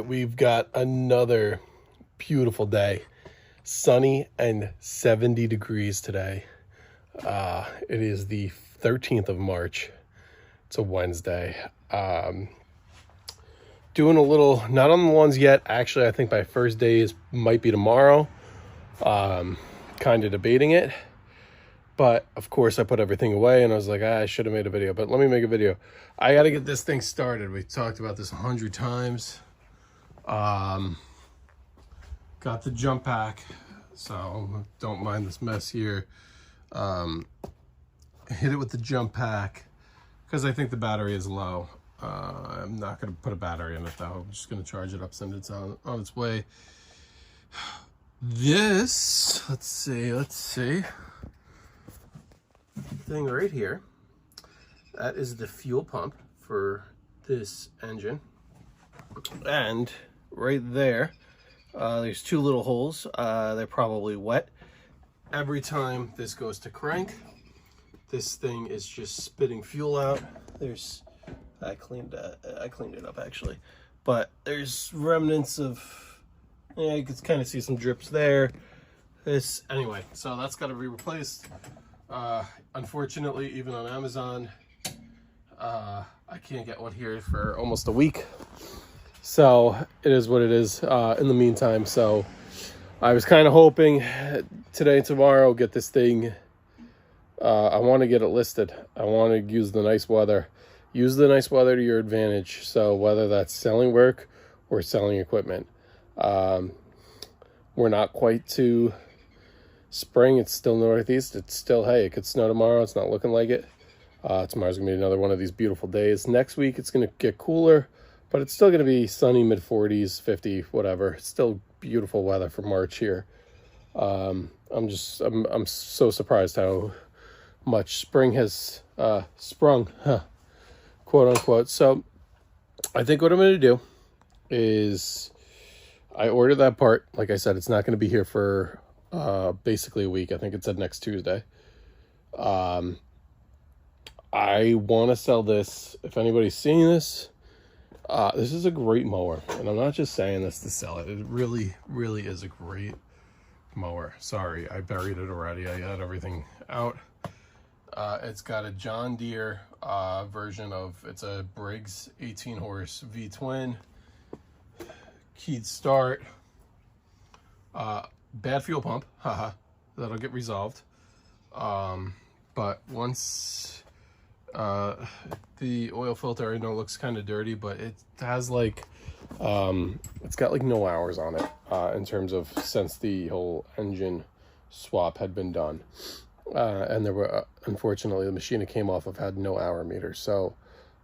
we've got another beautiful day. Sunny and 70 degrees today. It is the 13th of March. It's a Wednesday. Doing a little, not on the lawns yet. Actually, I think my first day might be tomorrow. Kind of debating it. But, of course, I put everything away, and I was like, I should have made a video. But let me make a video. I got to get this thing started. We talked about this 100 times. Got the jump pack, so don't mind this mess here. Hit it with the jump pack, because I think the battery is low. I'm not going to put a battery in it, though. I'm just going to charge it up, send it on its way. This, let's see. Thing right here, that is the fuel pump for this engine, and right there there's two little holes. They're probably wet. Every time this goes to crank, this thing is just spitting fuel out. I cleaned it up actually, but there's remnants of, you can kind of see some drips there. Anyway, so that's got to be replaced. Unfortunately, even on Amazon, I can't get one here for almost a week. So it is what it is in the meantime. So I was kind of hoping today and tomorrow get this thing. I want to get it listed. I want to use the nice weather. Use the nice weather to your advantage. So whether that's selling work or selling equipment. We're not quite to spring. It's still northeast. It's still, hey, it could snow tomorrow. It's not looking like it. Tomorrow's gonna be another one of these beautiful days. Next week it's gonna get cooler, but it's still gonna be sunny, mid 40s, 50, whatever. It's still beautiful weather for March here. I'm so surprised how much spring has sprung, quote unquote. So I think what I'm gonna do is I ordered that part. Like I said, it's not gonna be here for basically a week. I think it said next Tuesday. I want to sell this. If anybody's seeing this, this is a great mower, and I'm not just saying this to sell it. It really, really is a great mower. Sorry, I buried it already. I had everything out. It's got a John Deere version of, it's a Briggs 18 horse V-twin, keyed start, bad fuel pump, haha, that'll get resolved. But once the oil filter, I know, looks kind of dirty, but it has like it's got like no hours on it in terms of since the whole engine swap had been done. And there were unfortunately the machine it came off of had no hour meter. So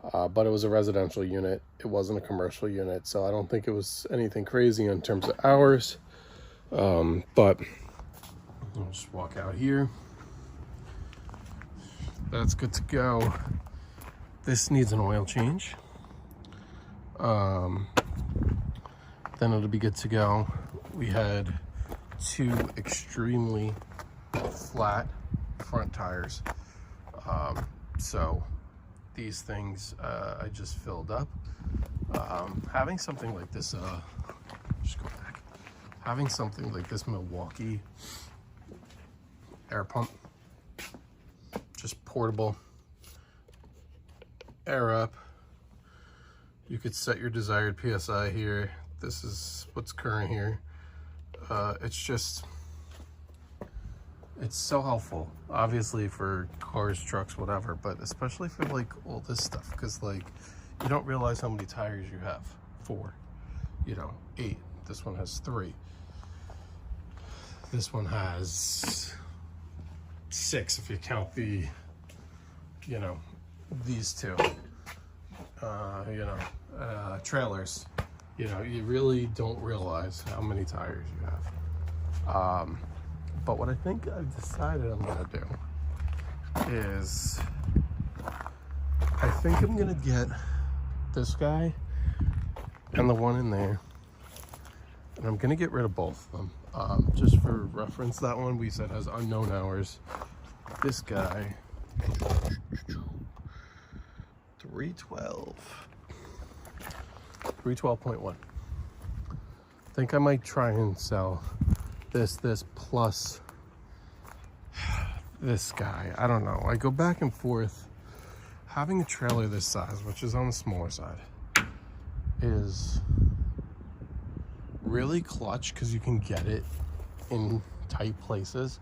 but it was a residential unit, it wasn't a commercial unit, so I don't think it was anything crazy in terms of hours. But I'll just walk out here. That's good to go. This needs an oil change. Then it'll be good to go. We had two extremely flat front tires. So these things I just filled up. Having something like this, just go back. Having something like this Milwaukee air pump, just portable, air up. You could set your desired PSI here. This is what's current here. It's so helpful, obviously for cars, trucks, whatever, but especially for like all this stuff, because like you don't realize how many tires you have. 4, 8. This one has 3. This one has 6 if you count the, these two, trailers. You really don't realize how many tires you have. But what I think I've decided I'm gonna do is, I think I'm gonna get this guy and the one in there, and I'm gonna get rid of both of them. Just for reference, that one we said has unknown hours. This guy, 312. 312.1. think I might try and sell this plus this guy. I don't know. I go back and forth. Having a trailer this size, which is on the smaller side, is really clutch because you can get it in tight places,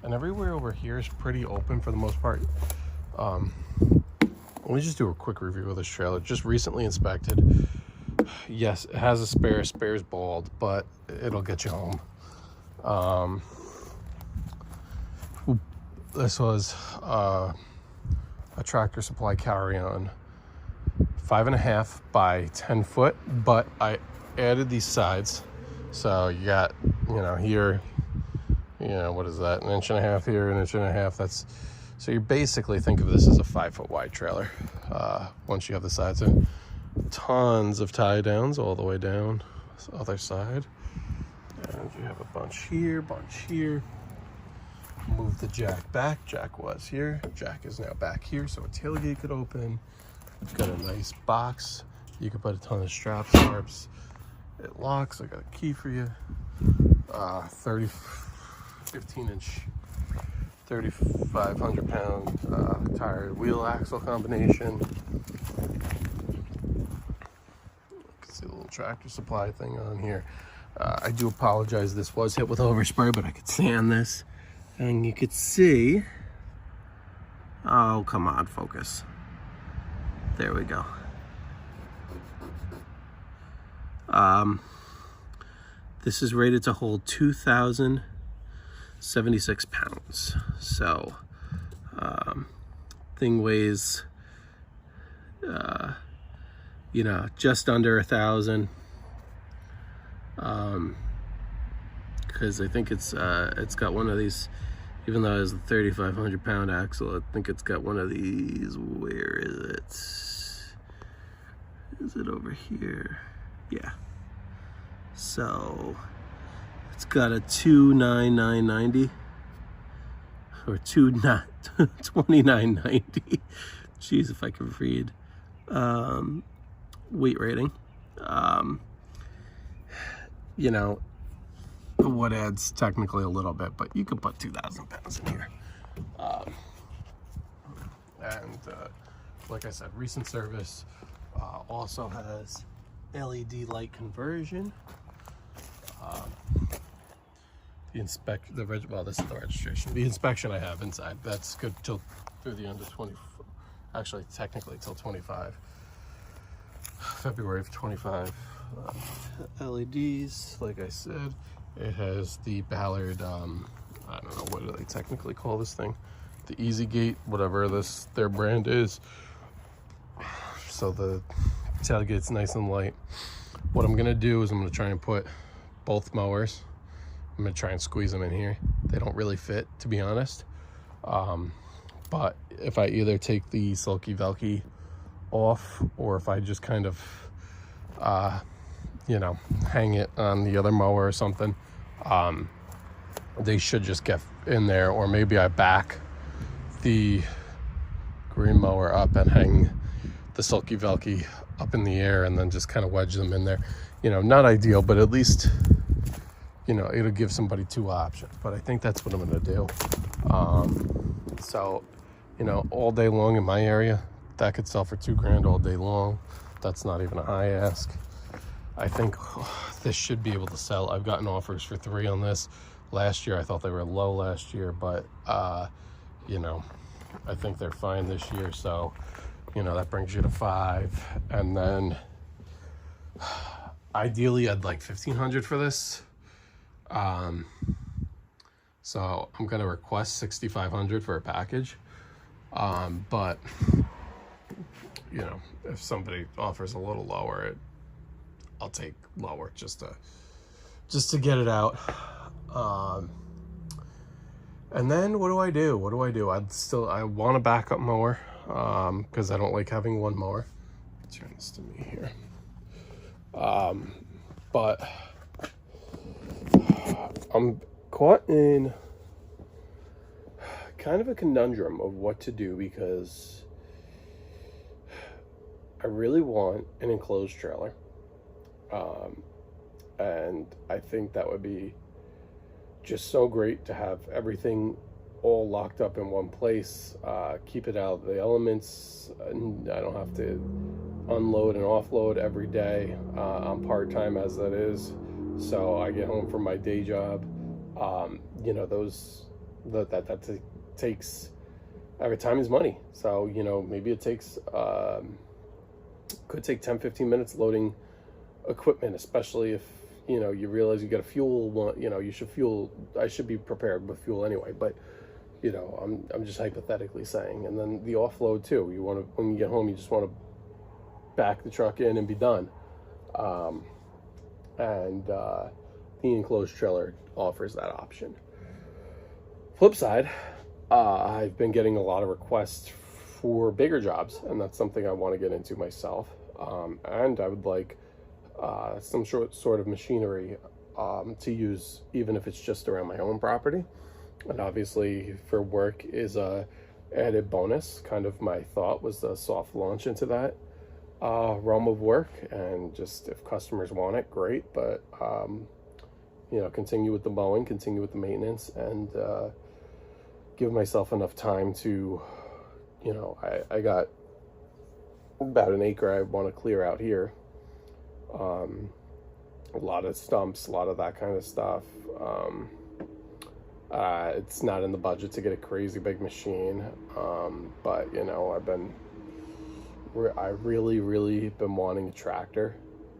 and everywhere over here is pretty open for the most part. Let me just do a quick review of this trailer. Just recently inspected. Yes, it has a spare. Spare's bald, but it'll get you home. This was a Tractor Supply carry-on, 5.5 by 10 foot, but I added these sides. So you got, here, what is that? 1.5 inches here, 1.5 inches. That's, so you basically think of this as a 5 foot wide trailer. Once you have the sides in, tons of tie downs all the way down the other side. And you have a bunch here, Move the jack back. Jack was here. Jack is now back here, so a tailgate could open. It's got a nice box. You could put a ton of straps, tarps. It locks. I got a key for you. 15-inch, 3,500 pound tire wheel axle combination. You can see the little Tractor Supply thing on here. I do apologize. This was hit with overspray, but I could sand this. And you could see, oh, come on, focus. There we go. This is rated to hold 2,076 pounds. So, thing weighs, just under 1,000. Because I think it's got one of these, even though it has a 3,500 pound axle, I think it's got one of these. Where is it? Is it over here? Yeah. So it's got a 29990 or 2990. Jeez, if I can read. Weight rating. Wood adds technically a little bit, but you could put 2,000 pounds in here. Like I said, recent service. Also has LED light conversion. This is the registration. The inspection I have inside, that's good till through the end of actually technically till 25. February of 25. LEDs, like I said. It has the Ballard, I don't know, what do they technically call this thing? The Easy Gate, whatever their brand is. So the tailgate's nice and light. What I'm gonna do is I'm gonna try and put both mowers. I'm gonna try and squeeze them in here. They don't really fit, to be honest. But if I either take the Sulky Velky off, or if I just kind of, hang it on the other mower or something, they should just get in there. Or maybe I back the green mower up and hang the Sulky Velky up in the air and then just kind of wedge them in there. Not ideal, but at least, it'll give somebody two options. But I think that's what I'm gonna do. So, all day long in my area, that could sell for $2,000 all day long. That's not even a high ask. I think this should be able to sell. I've gotten offers for 3 on this. Last year, I thought they were low last year, but, I think they're fine this year. So, that brings you to 5. And then ideally, I'd like $1,500 for this. So I'm going to request $6,500 for a package. But, if somebody offers a little lower, I'll take lower just to get it out. And then what do I do? I want a backup mower, because I don't like having one mower. Turn this to me here. But I'm caught in kind of a conundrum of what to do, because I really want an enclosed trailer. And I think that would be just so great to have everything all locked up in one place, keep it out of the elements, and I don't have to unload and offload every day. I'm part-time as that is, so I get home from my day job. You know, that takes, every time is money. So, you know, maybe it takes, could take 10-15 minutes loading equipment, especially if, you know, you realize you got a fuel one, you know, you should fuel, I should be prepared with fuel anyway, but you know, I'm just hypothetically saying. And then the offload too, you want to, when you get home, you just want to back the truck in and be done. The enclosed trailer offers that option. Flip side, I've been getting a lot of requests for bigger jobs, and that's something I want to get into myself. And I would like some sort of machinery to use, even if it's just around my own property. And obviously for work is a added bonus. Kind of my thought was the soft launch into that realm of work, and just if customers want it, great. But you know, continue with the mowing, continue with the maintenance, and give myself enough time to, you know, I got about an acre I want to clear out here. A lot of stumps, a lot of that kind of stuff. It's not in the budget to get a crazy big machine, but you know, I really been wanting a tractor.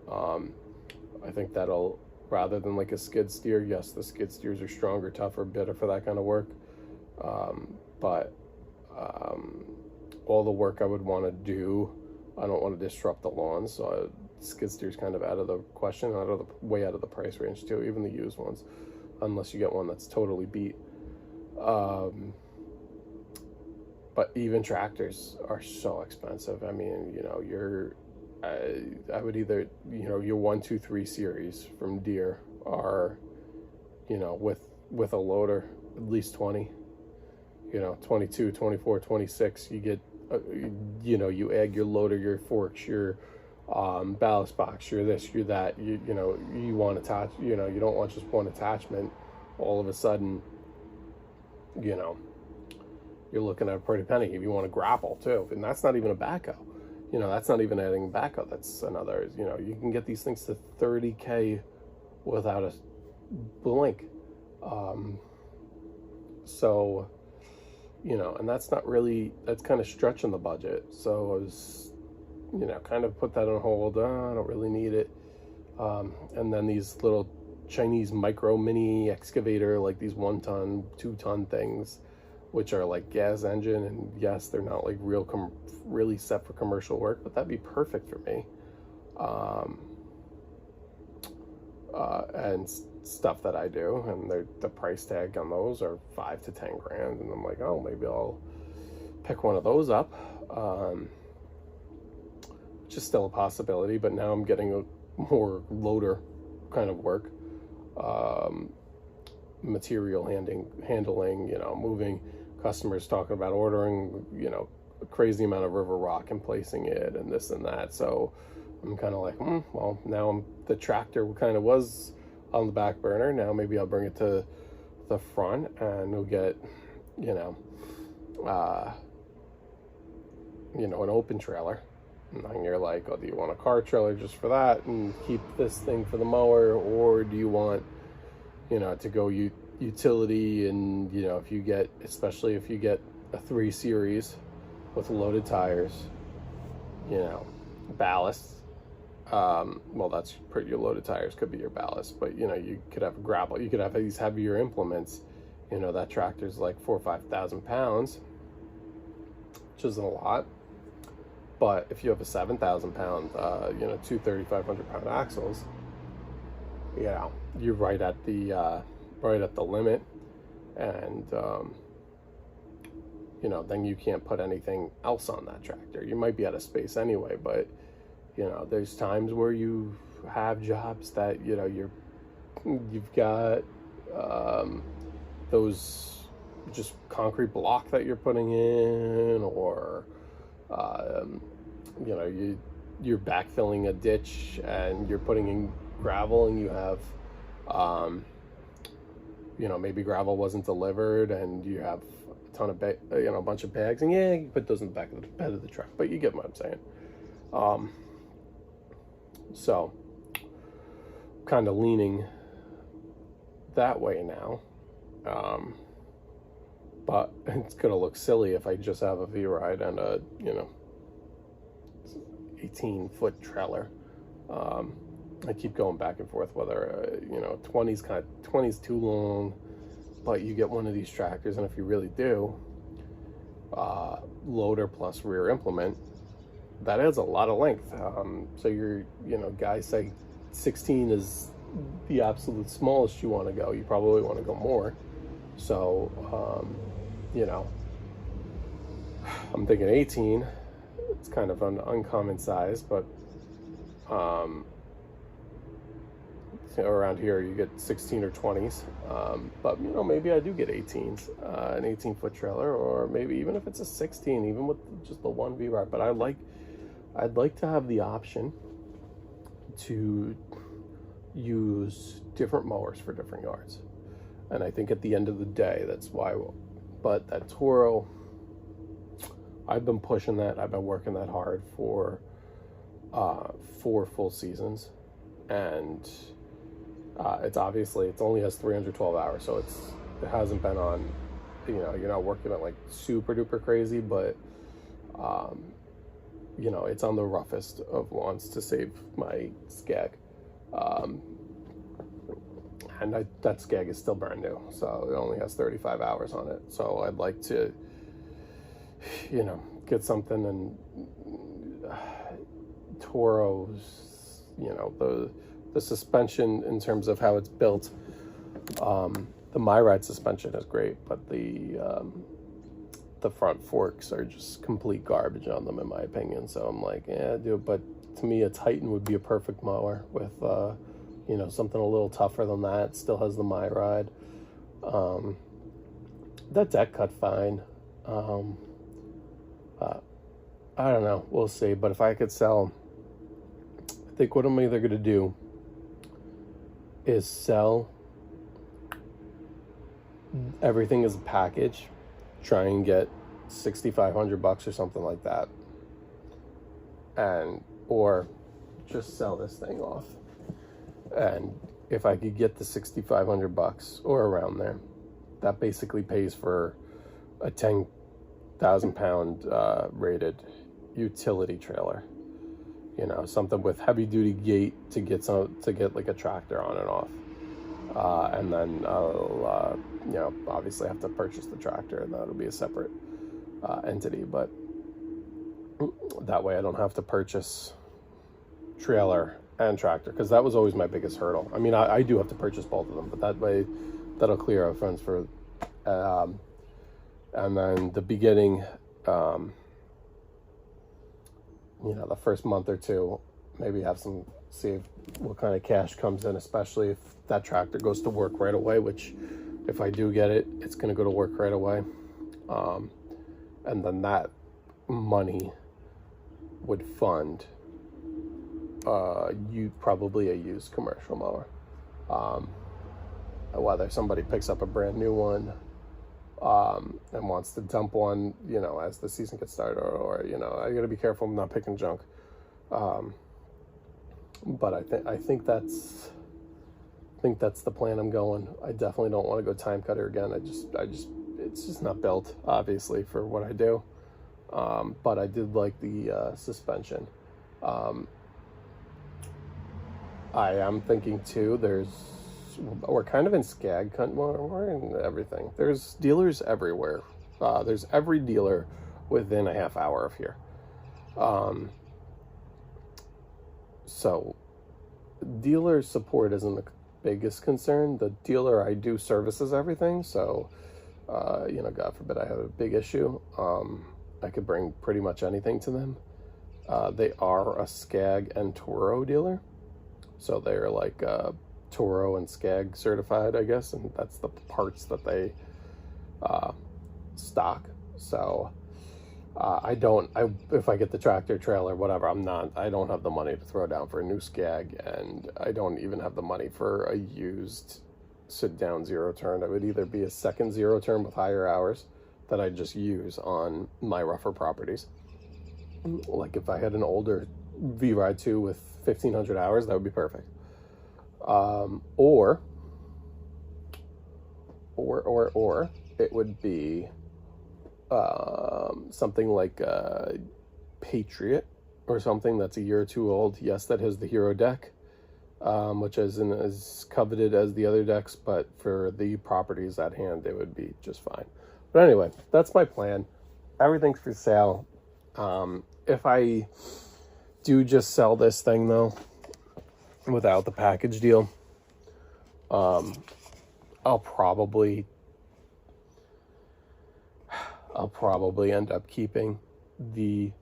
I think that'll, rather than like a skid steer, yes, the skid steers are stronger, tougher, better for that kind of work, but all the work I would want to do, I don't want to disrupt the lawns, so skid steer's kind of out of the question, way out of the price range too, even the used ones, unless you get one that's totally beat. But even tractors are so expensive. I mean, you know, I would either, you know, your 1, 2, 3 series from Deere are, you know, with a loader, at least 20, you know, 22, 24, 26, you get, you know, you add your loader, your forks, your ballast box, your this, your that, you know, you want to attach, you know, you don't want just one attachment. All of a sudden, you know, you're looking at a pretty penny. If you want to grapple too, and that's not even a backhoe, you know, that's not even adding a backhoe. That's another, you know, you can get these things to $30K without a blink. So, you know, and that's not really, that's kind of stretching the budget. So I was, you know, kind of put that on hold. I don't really need it. And then these little Chinese micro mini excavator, like these 1 ton, 2 ton things, which are like gas engine, and yes, they're not like really set for commercial work, but that'd be perfect for me. And stuff that I do, and the price tag on those are 5 to 10 grand, and I'm like, oh, maybe I'll pick one of those up, which is still a possibility. But now I'm getting a more loader kind of work, material handling, you know, moving, customers talking about ordering, you know, a crazy amount of river rock and placing it and this and that. So I'm kind of like, well, now the tractor kind of was on the back burner. Now maybe I'll bring it to the front, and we'll get, you know, an open trailer. And then you're like, oh, do you want a car trailer just for that and keep this thing for the mower, or do you want, you know, to go utility? And you know, especially if you get a 3 series with loaded tires, you know, ballast. Well, that's your loaded tires could be your ballast, but you know, you could have a grapple, you could have these heavier implements. You know, that tractor's like 4,000 or 5,000 pounds, which isn't a lot. But if you have a 7,000 pound, you know, 2 3,500 pound axles, you know, you're right at the limit, and you know, then you can't put anything else on that tractor. You might be out of space anyway, but you know, there's times where you have jobs that, you know, you've got those just concrete block that you're putting in, or you know, you're backfilling a ditch and you're putting in gravel and you have, you know, maybe gravel wasn't delivered and you have a ton of, a bunch of bags, and yeah, you put those in the back of the bed of the truck, but you get what I'm saying. So kind of leaning that way now. But it's gonna look silly if I just have a V-Ride and a, 18-foot trailer. I keep going back and forth whether 20's too long, but you get one of these tractors, and if you really do, loader plus rear implement, that adds a lot of length. So you're, guys say 16 is the absolute smallest you want to go. You probably want to go more. So, I'm thinking 18. It's kind of an uncommon size, but around here you get 16 or 20s. But maybe I do get 18s, an 18-foot trailer, or maybe even if it's a 16, even with just the one V-Ride. But I'd like to have the option to use different mowers for different yards. And I think at the end of the day, that's why. But that Toro, I've been pushing that. I've been working that hard for 4 full seasons, and it only has 312 hours, so it hasn't been on. You're not working it like super duper crazy, but it's on the roughest of lawns to save my Skag. And that Skag is still brand new, so it only has 35 hours on it. So I'd like to, get something. And Toro's, the suspension in terms of how it's built, the MyRide suspension is great, but the front forks are just complete garbage on them, in my opinion. So I'm like, yeah, dude. But to me, a Titan would be a perfect mower with, something a little tougher than that. It still has the MyRide. That deck cut fine. I don't know. We'll see. But if I could sell, I think what I'm either going to do is sell everything as a package, try and get $6,500 or something like that, or just sell this thing off. And if I could get the $6,500 or around there, that basically pays for a 10,000 pound rated utility trailer. Something with heavy duty gate to get like a tractor on and off. And then I'll obviously have to purchase the tractor, and that'll be a separate entity. But that way I don't have to purchase trailer and tractor, because that was always my biggest hurdle. I mean, I do have to purchase both of them, but that way that'll clear out funds for and then the beginning, the first month or two, maybe see what kind of cash comes in, especially if that tractor goes to work right away, which if I do get it, it's going to go to work right away. And then that money would fund probably a used commercial mower. Whether somebody picks up a brand new one and wants to dump one, as the season gets started, or I got to be careful I'm not picking junk. But I think that's the plan I'm going. I definitely don't want to go time cutter again. It's just not built, obviously, for what I do. But I did like the suspension. I am thinking too, we're kind of in Skag, we're in everything. There's dealers everywhere. There's every dealer within a half hour of here. So dealer support isn't the biggest concern. The dealer I do services everything. So, God forbid I have a big issue. I could bring pretty much anything to them. They are a Skag and Toro dealer. So they're like Toro and Skag certified, I guess, and that's the parts that they stock. So If I get the tractor trailer, whatever, I don't have the money to throw down for a new Skag, and I don't even have the money for a used sit down zero turn. It would either be a second zero turn with higher hours that I just use on my rougher properties. Like if I had an older V-Ride 2 with 1,500 hours, that would be perfect. Or it would be something like a Patriot or something that's a year or two old. Yes, that has the Hero deck, which isn't as coveted as the other decks, but for the properties at hand, it would be just fine. But anyway, that's my plan. Everything's for sale. If I do just sell this thing though, without the package deal, I'll probably end up keeping the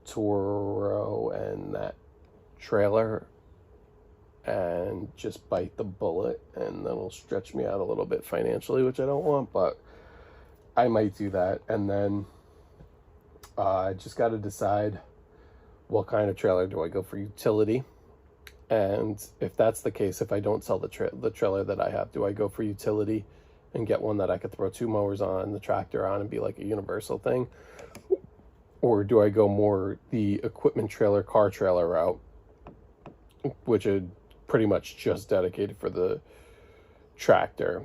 Toro and that trailer and just bite the bullet, and then it'll stretch me out a little bit financially, which I don't want, but I might do that. And then I just got to decide what kind of trailer. Do I go for utility? And if that's the case, if I don't sell the trailer that I have, do I go for utility and get one that I could throw 2 mowers on, the tractor on, and be like a universal thing? Or do I go more the equipment trailer, car trailer route, which is pretty much just dedicated for the tractor,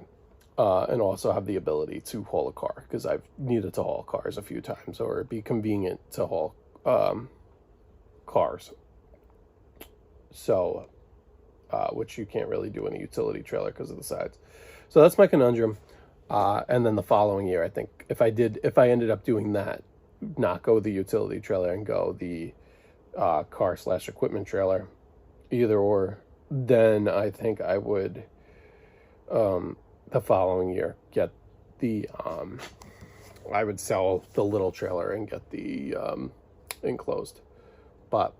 and also have the ability to haul a car, because I've needed to haul cars a few times, or it'd be convenient to haul cars. So, which you can't really do in a utility trailer because of the sides. So that's my conundrum. And then the following year, I think if I ended up doing that, not go the utility trailer and go the car/equipment trailer, either or, then I think I would the following year get the I would sell the little trailer and get the enclosed. But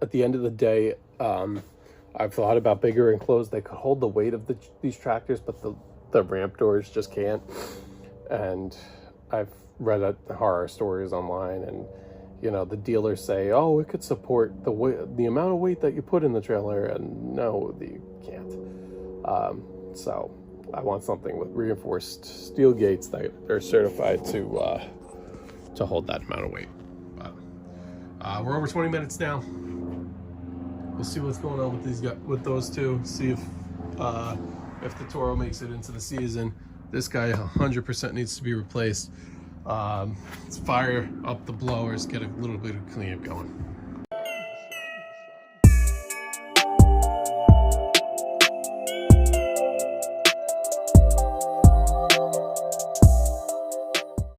at the end of the day, I've thought about bigger enclosed. They could hold the weight of these tractors, but the ramp doors just can't. And I've read horror stories online, and you know, the dealers say, oh, it could support the amount of weight that you put in the trailer, and no, you can't. So I want something with reinforced steel gates that are certified to hold that amount of weight. But we're over 20 minutes now. We'll see what's going on with those two. See if the Toro makes it into the season. This guy 100% needs to be replaced. Let's fire up the blowers, get a little bit of cleanup going.